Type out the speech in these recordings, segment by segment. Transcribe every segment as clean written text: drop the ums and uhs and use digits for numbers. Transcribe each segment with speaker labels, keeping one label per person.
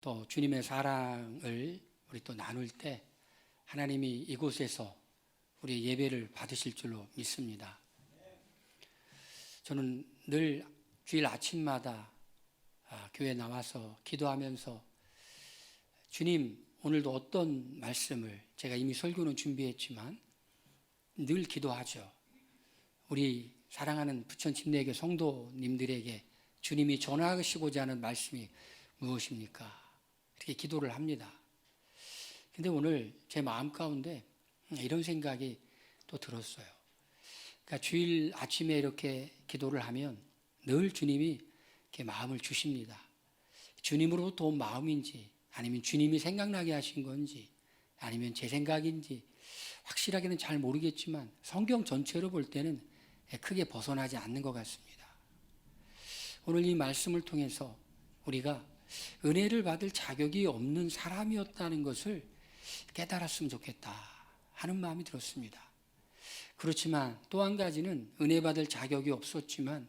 Speaker 1: 또 주님의 사랑을 우리 또 나눌 때 하나님이 이곳에서 우리의 예배를 받으실 줄로 믿습니다. 저는 늘 주일 아침마다 교회 나와서 기도하면서 주님, 오늘도 어떤 말씀을, 제가 이미 설교는 준비했지만 늘 기도하죠. 우리 사랑하는 부천 침례교 성도님들에게 주님이 전하시고자 하는 말씀이 무엇입니까? 이렇게 기도를 합니다. 근데 오늘 제 마음 가운데 이런 생각이 또 들었어요. 그러니까 주일 아침에 이렇게 기도를 하면 늘 주님이 이렇게 마음을 주십니다. 주님으로부터 온 마음인지, 아니면 주님이 생각나게 하신 건지, 아니면 제 생각인지 확실하게는 잘 모르겠지만 성경 전체로 볼 때는 크게 벗어나지 않는 것 같습니다. 오늘 이 말씀을 통해서 우리가 은혜를 받을 자격이 없는 사람이었다는 것을 깨달았으면 좋겠다 하는 마음이 들었습니다. 그렇지만 또 한 가지는 은혜 받을 자격이 없었지만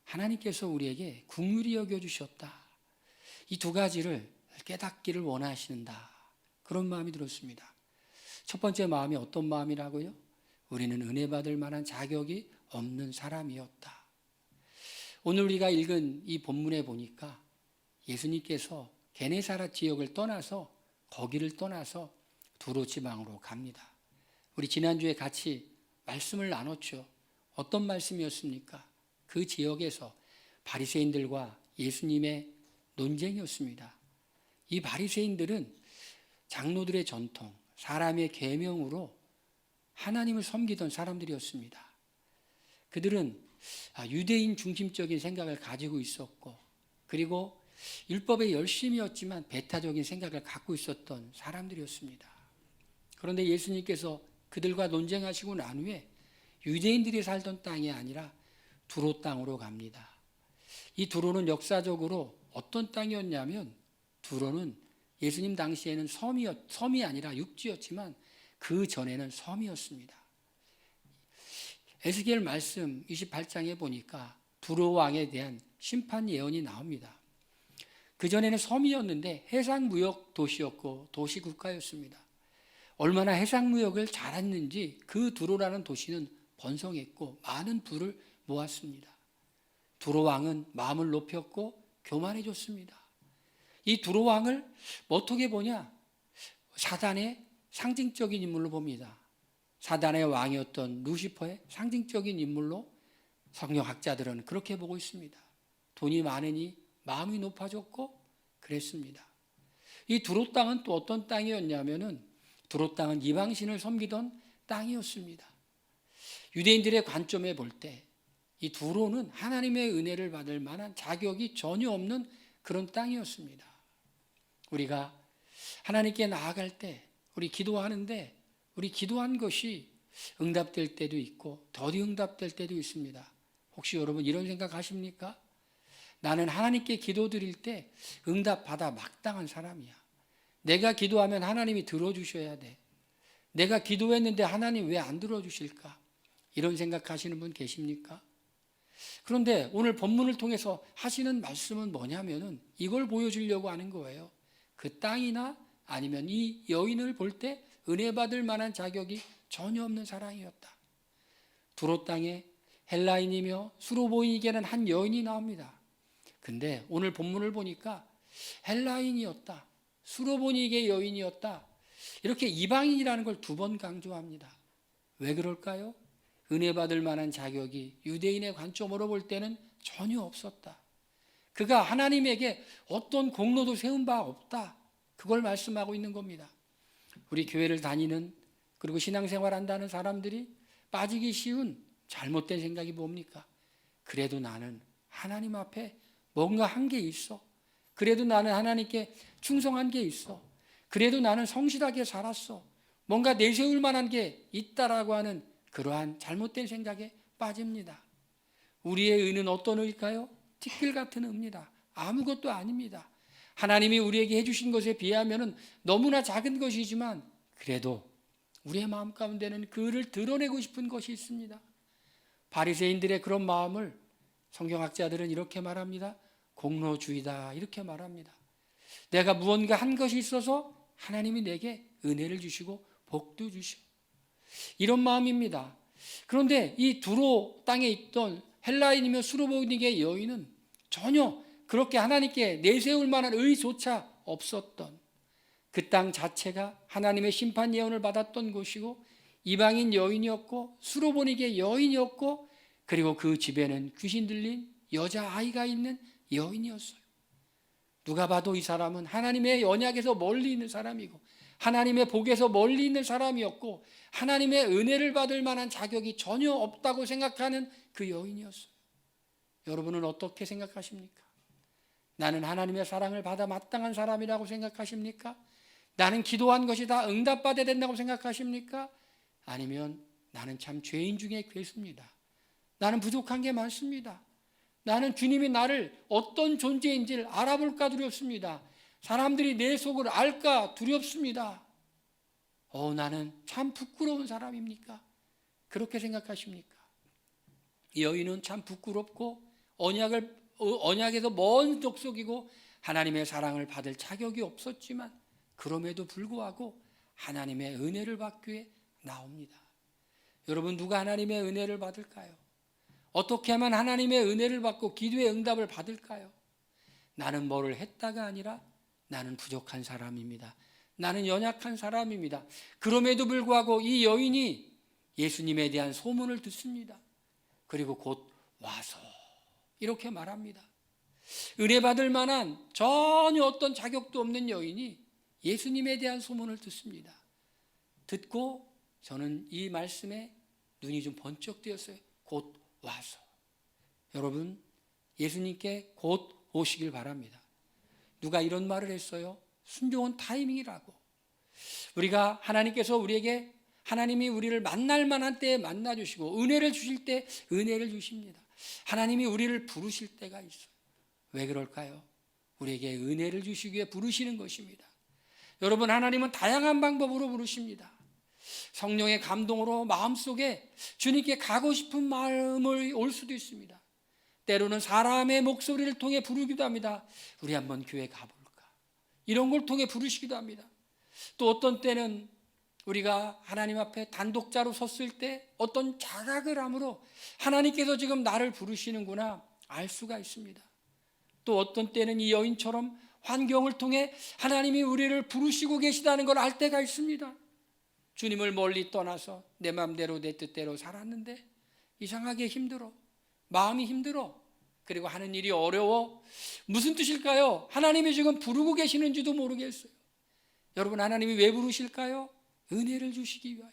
Speaker 1: 하나님께서 우리에게 긍휼히 여겨주셨다. 이 두 가지를 깨닫기를 원하신다. 그런 마음이 들었습니다. 첫 번째 마음이 어떤 마음이라고요? 우리는 은혜 받을 만한 자격이 없는 사람이었다. 오늘 우리가 읽은 이 본문에 보니까 예수님께서 게네사렛 지역을 떠나서 거기를 떠나서 두로 지방으로 갑니다. 우리 지난주에 같이 말씀을 나눴죠. 어떤 말씀이었습니까? 그 지역에서 바리새인들과 예수님의 논쟁이었습니다. 이 바리새인들은 장로들의 전통, 사람의 계명으로 하나님을 섬기던 사람들이었습니다. 그들은 유대인 중심적인 생각을 가지고 있었고, 그리고 율법에 열심이었지만 배타적인 생각을 갖고 있었던 사람들이었습니다. 그런데 예수님께서 그들과 논쟁하시고 난 후에 유대인들이 살던 땅이 아니라 두로 땅으로 갑니다. 이 두로는 역사적으로 어떤 땅이었냐면, 두로는 예수님 당시에는 섬이 아니라 육지였지만 그 전에는 섬이었습니다. 에스겔 말씀 28장에 보니까 두로 왕에 대한 심판 예언이 나옵니다. 그전에는 섬이었는데 해상무역 도시였고 도시국가였습니다. 얼마나 해상무역을 잘했는지 그 두로라는 도시는 번성했고 많은 부를 모았습니다. 두로 왕은 마음을 높였고 교만해졌습니다. 이 두로 왕을 어떻게 보냐? 사단의 상징적인 인물로 봅니다. 사단의 왕이었던 루시퍼의 상징적인 인물로 성경학자들은 그렇게 보고 있습니다. 돈이 많으니 마음이 높아졌고 그랬습니다. 이 두로 땅은 또 어떤 땅이었냐면은, 두로 땅은 이방신을 섬기던 땅이었습니다. 유대인들의 관점에 볼 때 이 두로는 하나님의 은혜를 받을 만한 자격이 전혀 없는 그런 땅이었습니다. 우리가 하나님께 나아갈 때, 우리 기도하는데 우리 기도한 것이 응답될 때도 있고 더디 응답될 때도 있습니다. 혹시 여러분 이런 생각하십니까? 나는 하나님께 기도드릴 때 응답받아 막당한 사람이야. 내가 기도하면 하나님이 들어주셔야 돼. 내가 기도했는데 하나님 왜 안 들어주실까? 이런 생각하시는 분 계십니까? 그런데 오늘 본문을 통해서 하시는 말씀은 뭐냐면은 이걸 보여주려고 하는 거예요. 그 땅이나 아니면 이 여인을 볼 때 은혜 받을 만한 자격이 전혀 없는 사랑이었다. 두로 땅에 헬라인이며 수로보이니게는 한 여인이 나옵니다. 근데 오늘 본문을 보니까 헬라인이었다, 수로보니게 여인이었다, 이렇게 이방인이라는 걸 두 번 강조합니다. 왜 그럴까요? 은혜 받을 만한 자격이 유대인의 관점으로 볼 때는 전혀 없었다. 그가 하나님에게 어떤 공로도 세운 바 없다. 그걸 말씀하고 있는 겁니다. 우리 교회를 다니는, 그리고 신앙생활 한다는 사람들이 빠지기 쉬운 잘못된 생각이 뭡니까? 그래도 나는 하나님 앞에 뭔가 한 게 있어. 그래도 나는 하나님께 충성한 게 있어. 그래도 나는 성실하게 살았어. 뭔가 내세울 만한 게 있다라고 하는 그러한 잘못된 생각에 빠집니다. 우리의 의는 어떤 의일까요? 티끌 같은 의입니다. 아무것도 아닙니다. 하나님이 우리에게 해주신 것에 비하면 너무나 작은 것이지만 그래도 우리의 마음 가운데는 그 의를 드러내고 싶은 것이 있습니다. 바리새인들의 그런 마음을 성경학자들은 이렇게 말합니다. 공로주의다, 이렇게 말합니다. 내가 무언가 한 것이 있어서 하나님이 내게 은혜를 주시고 복도 주시고 이런 마음입니다. 그런데 이 두로 땅에 있던 헬라인이며 수로보니게 여인은 전혀 그렇게 하나님께 내세울 만한 의조차 없었던 그 땅 자체가 하나님의 심판 예언을 받았던 곳이고 이방인 여인이었고 수로보니게 여인이었고 그리고 그 집에는 귀신 들린 여자아이가 있는 여인이었어요. 누가 봐도 이 사람은 하나님의 언약에서 멀리 있는 사람이고 하나님의 복에서 멀리 있는 사람이었고 하나님의 은혜를 받을 만한 자격이 전혀 없다고 생각하는 그 여인이었어요. 여러분은 어떻게 생각하십니까? 나는 하나님의 사랑을 받아 마땅한 사람이라고 생각하십니까? 나는 기도한 것이 다 응답받아야 된다고 생각하십니까? 아니면 나는 참 죄인 중에 괴수입니다. 나는 부족한 게 많습니다. 나는 주님이 나를 어떤 존재인지를 알아볼까 두렵습니다. 사람들이 내 속을 알까 두렵습니다. 나는 참 부끄러운 사람입니까? 그렇게 생각하십니까? 이 여인은 참 부끄럽고 언약에서 먼 족속이고 하나님의 사랑을 받을 자격이 없었지만 그럼에도 불구하고 하나님의 은혜를 받기 위해 나옵니다. 여러분, 누가 하나님의 은혜를 받을까요? 어떻게 하면 하나님의 은혜를 받고 기도의 응답을 받을까요? 나는 뭐를 했다가 아니라 나는 부족한 사람입니다. 나는 연약한 사람입니다. 그럼에도 불구하고 이 여인이 예수님에 대한 소문을 듣습니다. 그리고 곧 와서 이렇게 말합니다. 은혜 받을 만한 전혀 어떤 자격도 없는 여인이 예수님에 대한 소문을 듣습니다. 듣고 저는 이 말씀에 눈이 좀 번쩍 뜨였어요. 곧 와서. 여러분, 예수님께 곧 오시길 바랍니다. 누가 이런 말을 했어요? 순종은 타이밍이라고. 우리가 하나님께서 우리에게 하나님이 우리를 만날 만한 때에 만나주시고 은혜를 주실 때 은혜를 주십니다. 하나님이 우리를 부르실 때가 있어요. 왜 그럴까요? 우리에게 은혜를 주시기 위해 부르시는 것입니다. 여러분, 하나님은 다양한 방법으로 부르십니다. 성령의 감동으로 마음속에 주님께 가고 싶은 마음을 올 수도 있습니다. 때로는 사람의 목소리를 통해 부르기도 합니다. 우리 한번 교회 가볼까? 이런 걸 통해 부르시기도 합니다. 또 어떤 때는 우리가 하나님 앞에 단독자로 섰을 때 어떤 자각을 함으로 하나님께서 지금 나를 부르시는구나 알 수가 있습니다. 또 어떤 때는 이 여인처럼 환경을 통해 하나님이 우리를 부르시고 계시다는 걸 알 때가 있습니다. 주님을 멀리 떠나서 내 마음대로 내 뜻대로 살았는데 이상하게 힘들어. 마음이 힘들어. 그리고 하는 일이 어려워. 무슨 뜻일까요? 하나님이 지금 부르고 계시는지도 모르겠어요. 여러분, 하나님이 왜 부르실까요? 은혜를 주시기 위하여.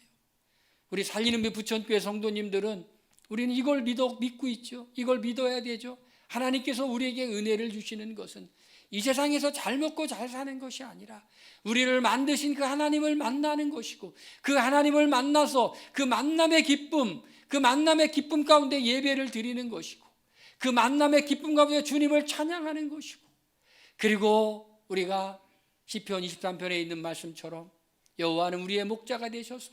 Speaker 1: 우리 살리는 배 부천교회 성도님들은 우리는 이걸 믿고 있죠. 이걸 믿어야 되죠. 하나님께서 우리에게 은혜를 주시는 것은 이 세상에서 잘 먹고 잘 사는 것이 아니라 우리를 만드신 그 하나님을 만나는 것이고 그 하나님을 만나서 그 만남의 기쁨 가운데 예배를 드리는 것이고 그 만남의 기쁨 가운데 주님을 찬양하는 것이고 그리고 우리가 시편 23편에 있는 말씀처럼 여호와는 우리의 목자가 되셔서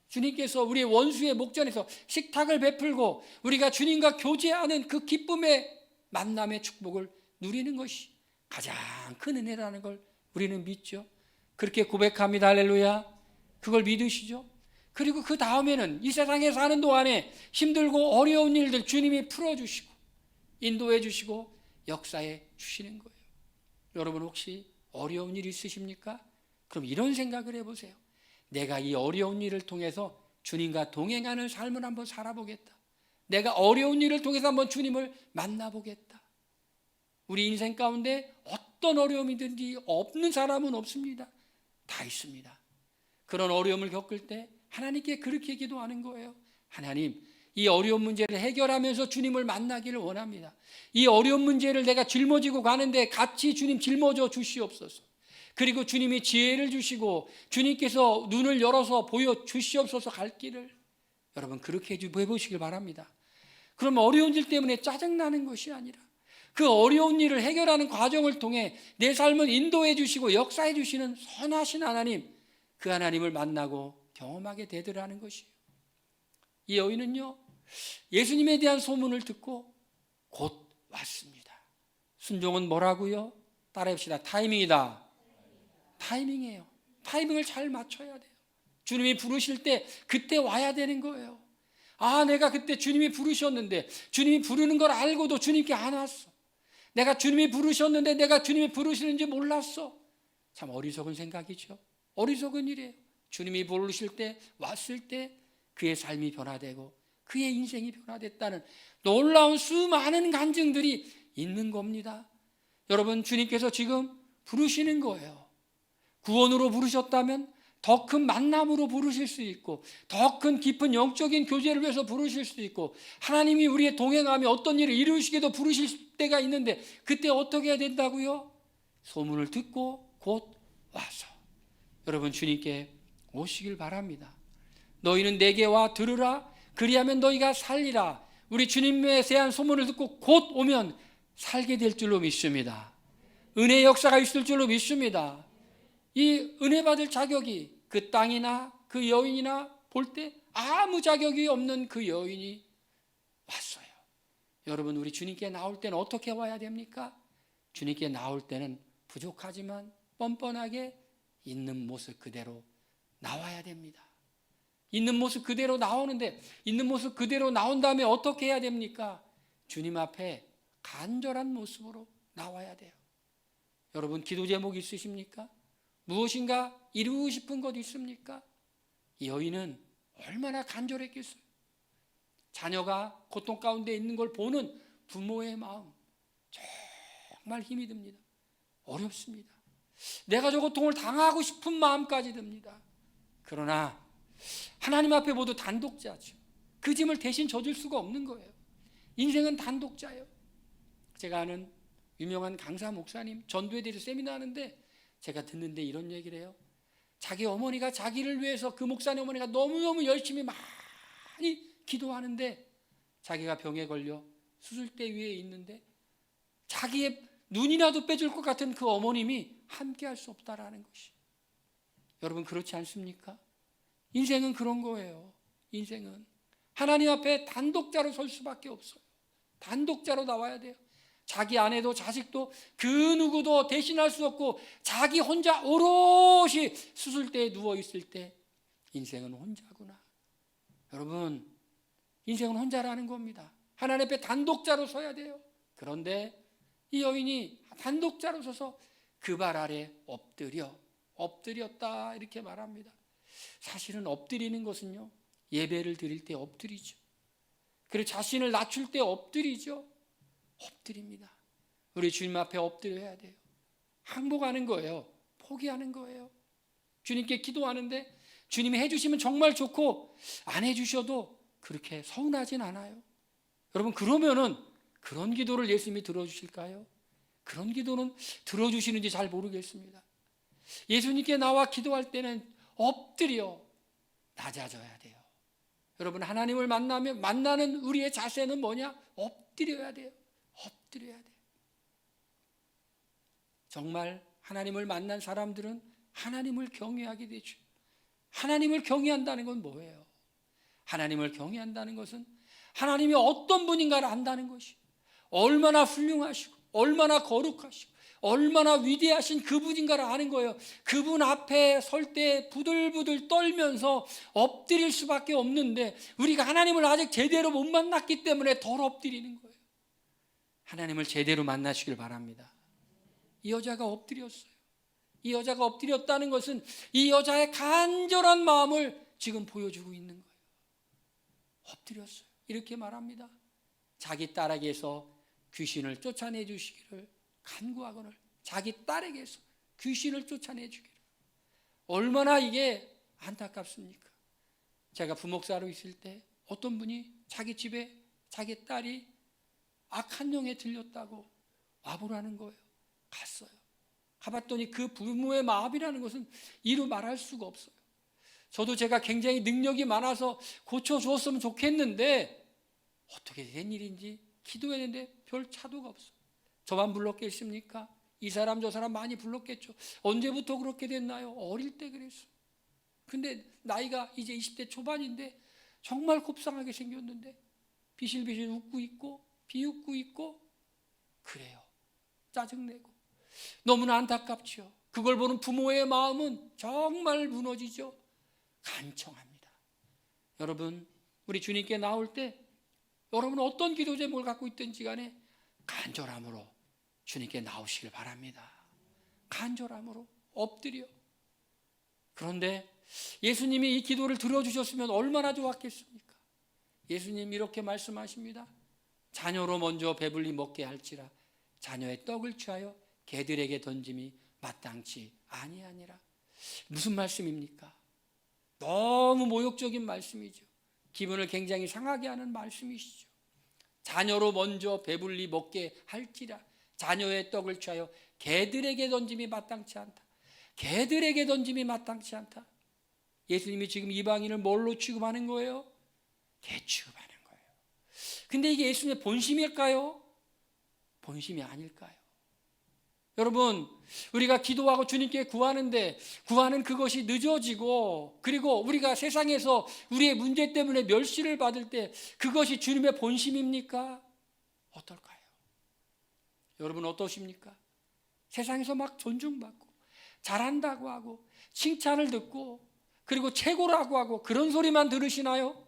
Speaker 1: 주님께서 우리의 원수의 목전에서 식탁을 베풀고 우리가 주님과 교제하는 그 기쁨의 만남의 축복을 누리는 것이 가장 큰 은혜라는 걸 우리는 믿죠. 그렇게 고백합니다. 할렐루야. 그걸 믿으시죠? 그리고 그 다음에는 이 세상에 사는 동안에 힘들고 어려운 일들 주님이 풀어주시고 인도해 주시고 역사해 주시는 거예요. 여러분, 혹시 어려운 일 있으십니까? 그럼 이런 생각을 해보세요. 내가 이 어려운 일을 통해서 주님과 동행하는 삶을 한번 살아보겠다. 내가 어려운 일을 통해서 한번 주님을 만나보겠다. 우리 인생 가운데 어떤 어려움이든지 없는 사람은 없습니다. 다 있습니다. 그런 어려움을 겪을 때 하나님께 그렇게 기도하는 거예요. 하나님, 이 어려운 문제를 해결하면서 주님을 만나기를 원합니다. 이 어려운 문제를 내가 짊어지고 가는데 같이 주님 짊어져 주시옵소서. 그리고 주님이 지혜를 주시고 주님께서 눈을 열어서 보여 주시옵소서 갈 길을. 여러분, 그렇게 해보시길 바랍니다. 그럼 어려운 일 때문에 짜증나는 것이 아니라 그 어려운 일을 해결하는 과정을 통해 내 삶을 인도해 주시고 역사해 주시는 선하신 하나님, 그 하나님을 만나고 경험하게 되더라는 것이에요. 이 여인은요, 예수님에 대한 소문을 듣고 곧 왔습니다. 순종은 뭐라고요? 따라합시다. 타이밍이다. 타이밍이에요. 타이밍을 잘 맞춰야 돼요. 주님이 부르실 때 그때 와야 되는 거예요. 아, 내가 그때 주님이 부르셨는데, 주님이 부르는 걸 알고도 주님께 안 왔어. 내가 주님이 부르셨는데 내가 주님이 부르시는지 몰랐어. 참 어리석은 생각이죠. 어리석은 일이에요. 주님이 부르실 때, 왔을 때 그의 삶이 변화되고 그의 인생이 변화됐다는 놀라운 수많은 간증들이 있는 겁니다. 여러분, 주님께서 지금 부르시는 거예요. 구원으로 부르셨다면 더 큰 만남으로 부르실 수 있고, 더 큰 깊은 영적인 교제를 위해서 부르실 수 있고, 하나님이 우리의 동행하며 어떤 일을 이루시기도 부르실 때가 있는데, 그때 어떻게 해야 된다고요? 소문을 듣고 곧 와서 여러분 주님께 오시길 바랍니다. 너희는 내게 와 들으라. 그리하면 너희가 살리라. 우리 주님에 대한 소문을 듣고 곧 오면 살게 될 줄로 믿습니다. 은혜의 역사가 있을 줄로 믿습니다. 이 은혜 받을 자격이 그 땅이나 그 여인이나 볼 때 아무 자격이 없는 그 여인이 왔어요. 여러분, 우리 주님께 나올 때는 어떻게 와야 됩니까? 주님께 나올 때는 부족하지만 뻔뻔하게 있는 모습 그대로 나와야 됩니다. 있는 모습 그대로 나오는데, 있는 모습 그대로 나온 다음에 어떻게 해야 됩니까? 주님 앞에 간절한 모습으로 나와야 돼요. 여러분, 기도 제목 있으십니까? 무엇인가 이루고 싶은 것 있습니까? 이 여인은 얼마나 간절했겠어요. 자녀가 고통 가운데 있는 걸 보는 부모의 마음, 정말 힘이 듭니다. 어렵습니다. 내가 저 고통을 당하고 싶은 마음까지 듭니다. 그러나 하나님 앞에 모두 단독자죠. 그 짐을 대신 져줄 수가 없는 거예요. 인생은 단독자예요. 제가 아는 유명한 강사 목사님 전도에 대해서 세미나 하는데 제가 듣는데 이런 얘기를 해요. 자기 어머니가 자기를 위해서, 그 목사님 어머니가 너무너무 열심히 많이 기도하는데 자기가 병에 걸려 수술대 위에 있는데 자기의 눈이라도 빼줄 것 같은 그 어머님이 함께 할 수 없다라는 것이. 여러분, 그렇지 않습니까? 인생은 그런 거예요. 인생은 하나님 앞에 단독자로 설 수밖에 없어요. 단독자로 나와야 돼요. 자기 아내도 자식도 그 누구도 대신할 수 없고 자기 혼자 오롯이 수술대에 누워있을 때 인생은 혼자구나. 여러분, 인생은 혼자라는 겁니다. 하나님 앞에 단독자로 서야 돼요. 그런데 이 여인이 단독자로 서서 그 발 아래 엎드렸다 이렇게 말합니다. 사실은 엎드리는 것은요, 예배를 드릴 때 엎드리죠. 그리고 자신을 낮출 때 엎드리죠. 엎드립니다. 우리 주님 앞에 엎드려야 돼요. 항복하는 거예요. 포기하는 거예요. 주님께 기도하는데 주님이 해주시면 정말 좋고 안 해주셔도 그렇게 서운하진 않아요. 여러분, 그러면은 그런 기도를 예수님이 들어주실까요? 그런 기도는 들어주시는지 잘 모르겠습니다. 예수님께 나와 기도할 때는 엎드려 낮아져야 돼요. 여러분, 하나님을 만나는 우리의 자세는 뭐냐? 엎드려야 돼요. 엎드려야 돼요. 정말 하나님을 만난 사람들은 하나님을 경외하게 되죠. 하나님을 경외한다는 건 뭐예요? 하나님을 경외한다는 것은 하나님이 어떤 분인가를 안다는 것이, 얼마나 훌륭하시고 얼마나 거룩하시고 얼마나 위대하신 그분인가를 아는 거예요. 그분 앞에 설 때 부들부들 떨면서 엎드릴 수밖에 없는데 우리가 하나님을 아직 제대로 못 만났기 때문에 덜 엎드리는 거예요. 하나님을 제대로 만나시길 바랍니다. 이 여자가 엎드렸어요. 이 여자가 엎드렸다는 것은 이 여자의 간절한 마음을 지금 보여주고 있는 거예요. 엎드렸어요. 이렇게 말합니다. 자기 딸에게서 귀신을 쫓아내 주시기를 간구하거늘, 자기 딸에게서 귀신을 쫓아내 주기를. 얼마나 이게 안타깝습니까? 제가 부목사로 있을 때 어떤 분이 자기 집에 자기 딸이 악한 영에 들렸다고 와보라는 거예요. 갔어요. 가봤더니 그 부모의 마음이라는 것은 이루 말할 수가 없어요. 저도 제가 굉장히 능력이 많아서 고쳐주었으면 좋겠는데 어떻게 된 일인지 기도했는데 별 차도가 없어요. 저만 불렀겠습니까? 이 사람 저 사람 많이 불렀겠죠. 언제부터 그렇게 됐나요? 어릴 때 그랬어요. 근데 나이가 이제 20대 초반인데 정말 곱상하게 생겼는데 비실비실 웃고 있고 비웃고 있고 그래요. 짜증내고. 너무나 안타깝죠. 그걸 보는 부모의 마음은 정말 무너지죠. 간청합니다. 여러분, 우리 주님께 나올 때 여러분 어떤 기도 제목을 갖고 있든지 간에 간절함으로 주님께 나오시길 바랍니다. 간절함으로 엎드려. 그런데 예수님이 이 기도를 들어주셨으면 얼마나 좋았겠습니까? 예수님 이렇게 말씀하십니다. 자녀로 먼저 배불리 먹게 할지라 자녀의 떡을 취하여 개들에게 던짐이 마땅치 아니하니라. 무슨 말씀입니까? 너무 모욕적인 말씀이죠. 기분을 굉장히 상하게 하는 말씀이시죠. 자녀로 먼저 배불리 먹게 할지라 자녀의 떡을 취하여 개들에게 던짐이 마땅치 않다. 개들에게 던짐이 마땅치 않다. 예수님이 지금 이방인을 뭘로 취급하는 거예요? 개 취급하는 거예요. 근데 이게 예수님의 본심일까요? 본심이 아닐까요? 여러분, 우리가 기도하고 주님께 구하는데 구하는 그것이 늦어지고, 그리고 우리가 세상에서 우리의 문제 때문에 멸시를 받을 때 그것이 주님의 본심입니까? 어떨까요? 여러분 어떠십니까? 세상에서 막 존중받고 잘한다고 하고 칭찬을 듣고 그리고 최고라고 하고 그런 소리만 들으시나요?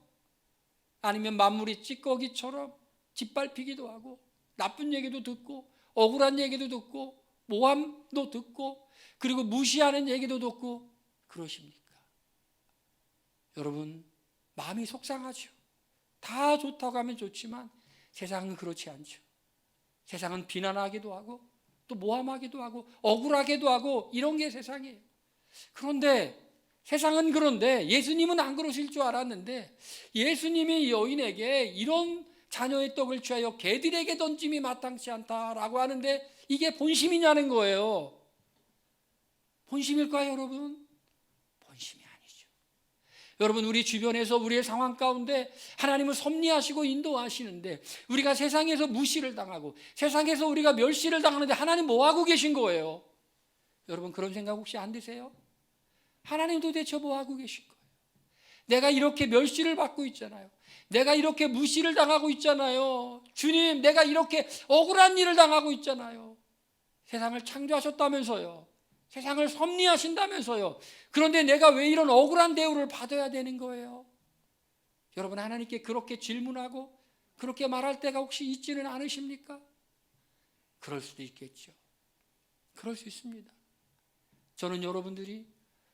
Speaker 1: 아니면 만물이 찌꺼기처럼 짓밟히기도 하고 나쁜 얘기도 듣고 억울한 얘기도 듣고 모함도 듣고 그리고 무시하는 얘기도 듣고 그러십니까? 여러분, 마음이 속상하죠. 다 좋다고 하면 좋지만 세상은 그렇지 않죠. 세상은 비난하기도 하고 또 모함하기도 하고 억울하기도 하고 이런 게 세상이에요. 그런데 세상은 그런데 예수님은 안 그러실 줄 알았는데 예수님이 여인에게 이런 자녀의 떡을 취하여 개들에게 던짐이 마땅치 않다라고 하는데 이게 본심이냐는 거예요. 본심일까요, 여러분? 본심이 아니죠. 여러분, 우리 주변에서 우리의 상황 가운데 하나님은 섭리하시고 인도하시는데 우리가 세상에서 무시를 당하고 세상에서 우리가 멸시를 당하는데 하나님 뭐 하고 계신 거예요? 여러분, 그런 생각 혹시 안 드세요? 하나님 도대체 뭐 하고 계신 거예요? 내가 이렇게 멸시를 받고 있잖아요. 내가 이렇게 무시를 당하고 있잖아요. 주님, 내가 이렇게 억울한 일을 당하고 있잖아요. 세상을 창조하셨다면서요. 세상을 섭리하신다면서요. 그런데 내가 왜 이런 억울한 대우를 받아야 되는 거예요? 여러분, 하나님께 그렇게 질문하고 그렇게 말할 때가 혹시 있지는 않으십니까? 그럴 수도 있겠죠. 그럴 수 있습니다. 저는 여러분들이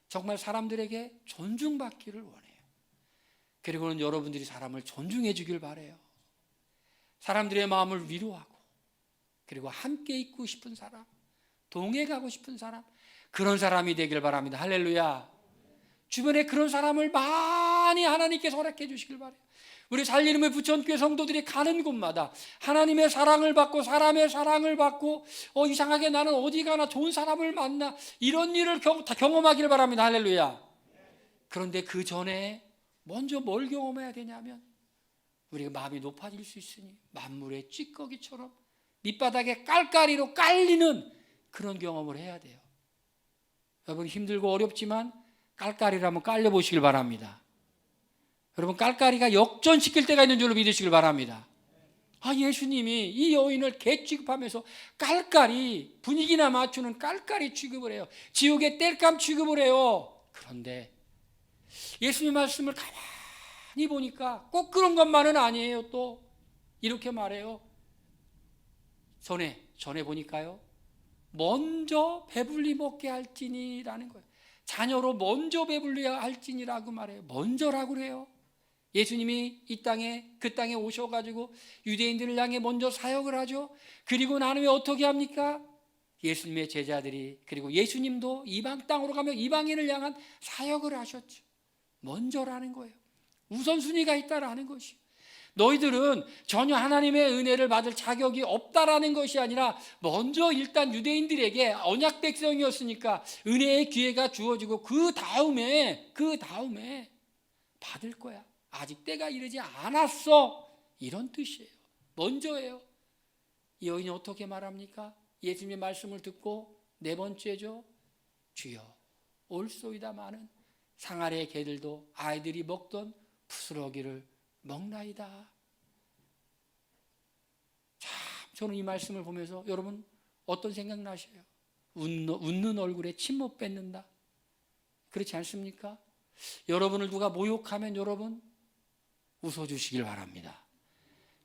Speaker 1: 정말 사람들에게 존중받기를 원해요. 그리고는 여러분들이 사람을 존중해 주길 바라요. 사람들의 마음을 위로하고 그리고 함께 있고 싶은 사람, 동해 가고 싶은 사람, 그런 사람이 되길 바랍니다. 할렐루야. 주변에 그런 사람을 많이 하나님께 허락해 주시길 바라요. 우리 살리름의 부천교회 성도들이 가는 곳마다 하나님의 사랑을 받고 사람의 사랑을 받고 이상하게 나는 어디 가나 좋은 사람을 만나 이런 일을 다 경험하기를 바랍니다. 할렐루야. 그런데 그 전에 먼저 뭘 경험해야 되냐면 우리가 마음이 높아질 수 있으니 만물의 찌꺼기처럼 밑바닥에 깔깔이로 깔리는 그런 경험을 해야 돼요. 여러분, 힘들고 어렵지만 깔깔이를 한번 깔려보시길 바랍니다. 여러분, 깔깔이가 역전시킬 때가 있는 줄로 믿으시길 바랍니다. 예수님이 이 여인을 개 취급하면서 깔깔이 분위기나 맞추는 깔깔이 취급을 해요. 지옥의 땔감 취급을 해요. 그런데 예수님 말씀을 가만히 보니까 꼭 그런 것만은 아니에요. 또 이렇게 말해요. 전에 보니까요, 먼저 배불리 먹게 할지니라는 거예요. 자녀로 먼저 배불리 할지니라고 말해요. 먼저라고 그래요. 예수님이 그 땅에 오셔가지고 유대인들을 향해 먼저 사역을 하죠. 그리고 난 후에 어떻게 합니까? 예수님의 제자들이, 그리고 예수님도 이방 땅으로 가며 이방인을 향한 사역을 하셨죠. 먼저라는 거예요. 우선순위가 있다라는 것이요. 너희들은 전혀 하나님의 은혜를 받을 자격이 없다라는 것이 아니라 먼저 일단 유대인들에게 언약 백성이었으니까 은혜의 기회가 주어지고 그 다음에 받을 거야. 아직 때가 이르지 않았어. 이런 뜻이에요. 먼저예요. 이 여인이 어떻게 말합니까? 예수님의 말씀을 듣고 네 번째죠. 주여, 올소이다마는 상아리의 개들도 아이들이 먹던 부스러기를 먹나이다. 참, 저는 이 말씀을 보면서 여러분 어떤 생각 나셔요? 웃는 얼굴에 침 못 뱉는다. 그렇지 않습니까? 여러분을 누가 모욕하면 여러분 웃어주시길 바랍니다.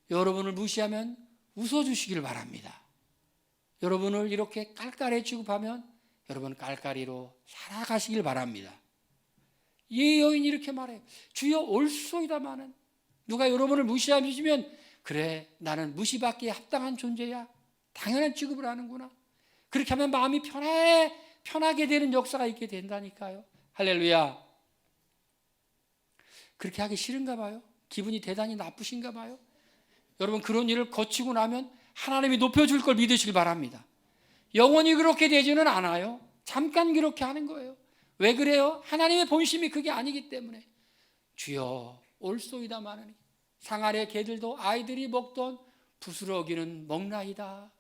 Speaker 1: 여러분을 무시하면 웃어주시길 바랍니다. 여러분을 이렇게 깔깔이 취급하면 여러분 깔깔이로 살아가시길 바랍니다. 이 여인이 이렇게 말해요. 주여 올소이다마는, 누가 여러분을 무시하시면 그래, 나는 무시받기에 합당한 존재야, 당연한 취급을 하는구나, 그렇게 하면 마음이 편하게 되는 역사가 있게 된다니까요. 할렐루야. 그렇게 하기 싫은가 봐요. 기분이 대단히 나쁘신가 봐요. 여러분, 그런 일을 거치고 나면 하나님이 높여줄 걸 믿으시길 바랍니다. 영원히 그렇게 되지는 않아요. 잠깐 그렇게 하는 거예요. 왜 그래요? 하나님의 본심이 그게 아니기 때문에. 주여 올소이다마는 상아래 개들도 아이들이 먹던 부스러기는 먹나이다.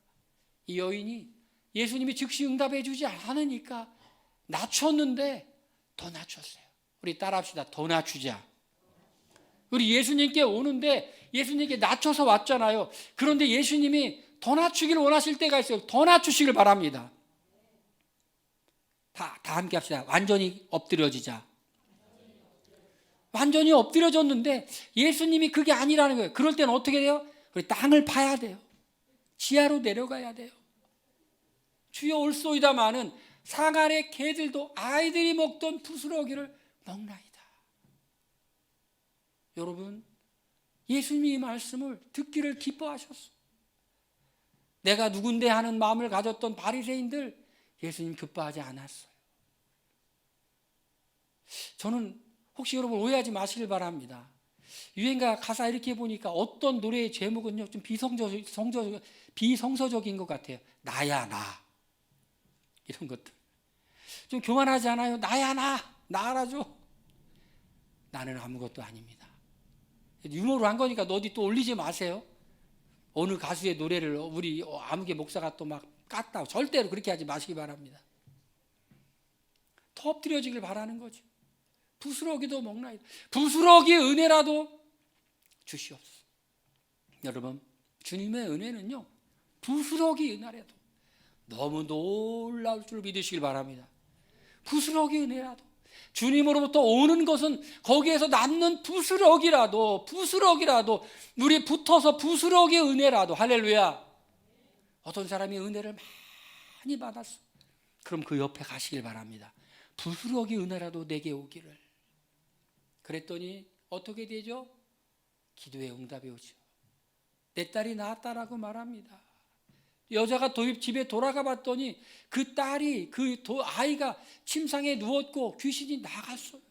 Speaker 1: 이 여인이 예수님이 즉시 응답해 주지 않으니까 낮췄는데 더 낮췄어요. 우리 따라합시다. 더 낮추자. 우리 예수님께 오는데 예수님께 낮춰서 왔잖아요. 그런데 예수님이 더 낮추기를 원하실 때가 있어요. 더 낮추시길 바랍니다. 다 함께 합시다. 완전히 엎드려지자. 완전히 엎드려졌는데 예수님이 그게 아니라는 거예요. 그럴 때는 어떻게 돼요? 우리 땅을 파야 돼요. 지하로 내려가야 돼요. 주여 올소이다마는 상아래 개들도 아이들이 먹던 부스러기를 먹나이다. 여러분, 예수님이 이 말씀을 듣기를 기뻐하셨어. 내가 누군데 하는 마음을 가졌던 바리새인들 예수님 기뻐하지 않았어요. 저는 혹시 여러분 오해하지 마시길 바랍니다. 유행가 가사 이렇게 보니까 어떤 노래의 제목은요 좀 비성서적인 것 같아요. 나야 나, 이런 것들 좀 교만하지 않아요? 나야 나 알아줘. 나는 아무것도 아닙니다. 유머로 한 거니까 어디 또 올리지 마세요. 어느 가수의 노래를 우리 아무개 목사가 또 막 깠다고 절대로 그렇게 하지 마시기 바랍니다. 더 엎드려지길 바라는 거죠. 부스러기도 먹나이다. 부스러기 은혜라도 주시옵소서. 여러분, 주님의 은혜는요 부스러기 은혜라도 너무 놀라울 줄 믿으시길 바랍니다. 부스러기 은혜라도 주님으로부터 오는 것은 거기에서 남는 부스러기라도 우리 붙어서 부스러기 은혜라도. 할렐루야. 어떤 사람이 은혜를 많이 받았어. 그럼 그 옆에 가시길 바랍니다. 부스러기 은혜라도 내게 오기를. 그랬더니 어떻게 되죠? 기도의 응답이 오죠. 내 딸이 나았다라고 말합니다. 여자가 집에 돌아가 봤더니 그 딸이 아이가 침상에 누웠고 귀신이 나갔어요.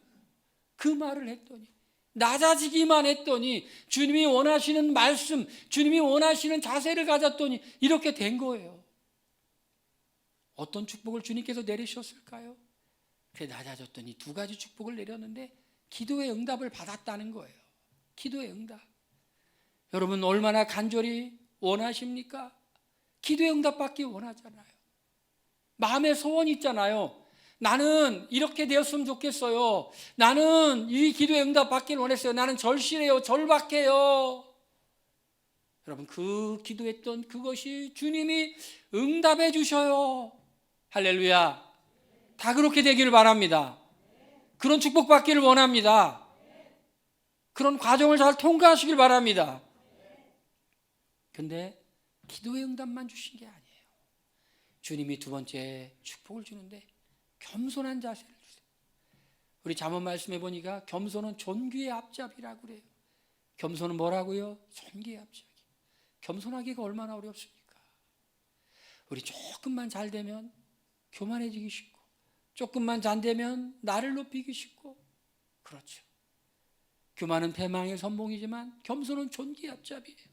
Speaker 1: 그 말을 했더니 낮아지기만 했더니 주님이 원하시는 말씀, 주님이 원하시는 자세를 가졌더니 이렇게 된 거예요. 어떤 축복을 주님께서 내리셨을까요? 그래 낮아졌더니 두 가지 축복을 내렸는데 기도의 응답을 받았다는 거예요. 기도의 응답. 여러분 얼마나 간절히 원하십니까? 기도의 응답 받기 원하잖아요. 마음의 소원이 있잖아요. 나는 이렇게 되었으면 좋겠어요. 나는 이 기도의 응답 받기를 원했어요. 나는 절실해요. 절박해요. 여러분 그 기도했던 그것이 주님이 응답해 주셔요. 할렐루야. 다 그렇게 되기를 바랍니다. 그런 축복 받기를 원합니다. 그런 과정을 잘 통과하시길 바랍니다. 근데 기도의 응답만 주신 게 아니에요. 주님이 두 번째 축복을 주는데 겸손한 자세를 주세요. 우리 잠언 말씀해 보니까 겸손은 존귀의 앞잡이라고 그래요. 겸손은 뭐라고요? 존귀의 앞잡이. 겸손하기가 얼마나 어렵습니까? 우리 조금만 잘 되면 교만해지기 쉽고, 조금만 잘 되면 나를 높이기 쉽고, 그렇죠. 교만은 패망의 선봉이지만 겸손은 존귀의 앞잡이에요.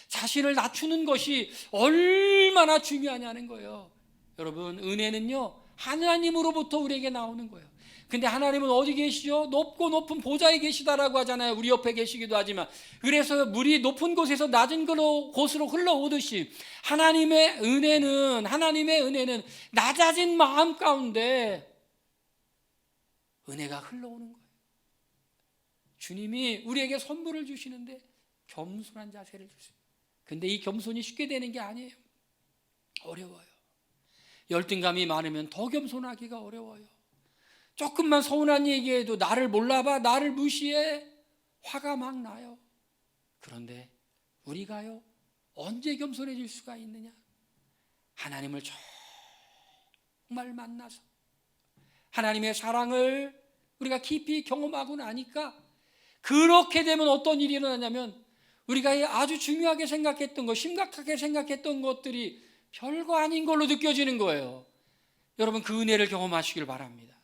Speaker 1: 자신을 낮추는 것이 얼마나 중요하냐는 거예요. 여러분 은혜는요 하나님으로부터 우리에게 나오는 거예요. 근데 하나님은 어디 계시죠? 높고 높은 보좌에 계시다라고 하잖아요. 우리 옆에 계시기도 하지만, 그래서 물이 높은 곳에서 낮은 곳으로 흘러오듯이 하나님의 은혜는 낮아진 마음 가운데 은혜가 흘러오는 거예요. 주님이 우리에게 선물을 주시는데 겸손한 자세를 주세요. 근데 이 겸손이 쉽게 되는 게 아니에요. 어려워요. 열등감이 많으면 더 겸손하기가 어려워요. 조금만 서운한 얘기해도 나를 몰라봐, 나를 무시해, 화가 막 나요. 그런데 우리가요, 언제 겸손해질 수가 있느냐? 하나님을 정말 만나서 하나님의 사랑을 우리가 깊이 경험하고 나니까, 그렇게 되면 어떤 일이 일어나냐면 우리가 아주 중요하게 생각했던 것, 심각하게 생각했던 것들이 별거 아닌 걸로 느껴지는 거예요. 여러분, 그 은혜를 경험하시길 바랍니다.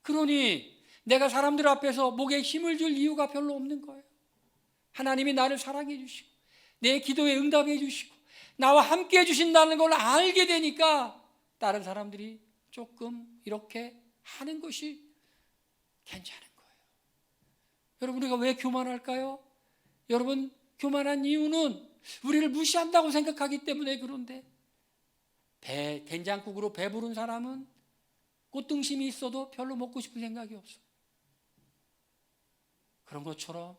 Speaker 1: 그러니 내가 사람들 앞에서 목에 힘을 줄 이유가 별로 없는 거예요. 하나님이 나를 사랑해 주시고 내 기도에 응답해 주시고 나와 함께 해 주신다는 걸 알게 되니까 다른 사람들이 조금 이렇게 하는 것이 괜찮은 거예요. 여러분, 우리가 왜 교만할까요? 여러분, 교만한 이유는 우리를 무시한다고 생각하기 때문에. 그런데 된장국으로 배부른 사람은 꽃등심이 있어도 별로 먹고 싶은 생각이 없어요. 그런 것처럼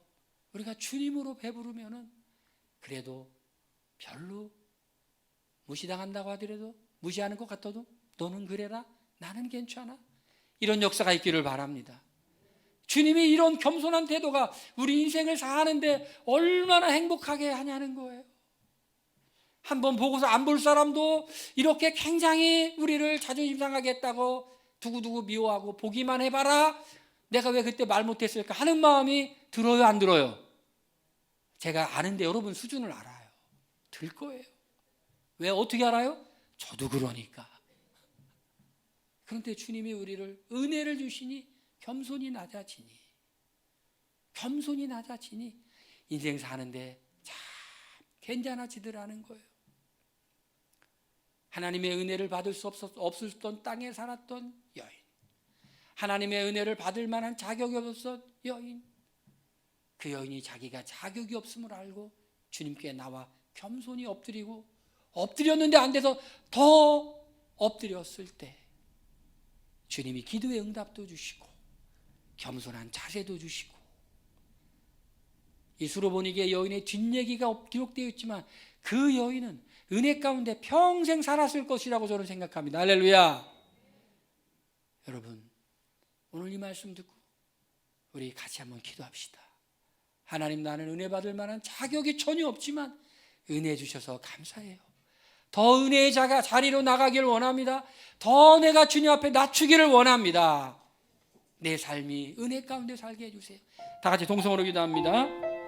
Speaker 1: 우리가 주님으로 배부르면은 그래도 별로 무시당한다고 하더라도, 무시하는 것 같아도 너는 그래라, 나는 괜찮아, 이런 역사가 있기를 바랍니다. 주님이 이런 겸손한 태도가 우리 인생을 사는데 얼마나 행복하게 하냐는 거예요. 한번 보고서 안 볼 사람도 이렇게 굉장히 우리를 자존심 상하게 했다고 두고두고 미워하고 보기만 해봐라, 내가 왜 그때 말 못했을까 하는 마음이 들어요, 안 들어요? 제가 아는데 여러분 수준을 알아요. 들 거예요. 왜, 어떻게 알아요? 저도 그러니까. 그런데 주님이 우리를 은혜를 주시니 겸손히 낮아지니 인생 사는데 참 괜찮아지더라는 거예요. 하나님의 은혜를 받을 수 없었던 땅에 살았던 여인, 하나님의 은혜를 받을 만한 자격이 없었던 여인, 그 여인이 자기가 자격이 없음을 알고 주님께 나와 겸손히 엎드렸는데 안 돼서 더 엎드렸을 때 주님이 기도의 응답도 주시고 겸손한 자세도 주시고, 이 수로보니게 여인의 뒷얘기가 기록되어 있지만 그 여인은 은혜 가운데 평생 살았을 것이라고 저는 생각합니다. 할렐루야. 여러분, 오늘 이 말씀 듣고 우리 같이 한번 기도합시다. 하나님, 나는 은혜 받을 만한 자격이 전혀 없지만 은혜 주셔서 감사해요. 더 은혜의 자리로 나가기를 원합니다. 더 내가 주님 앞에 낮추기를 원합니다. 내 삶이 은혜 가운데 살게 해주세요. 다 같이 동성으로 기도합니다.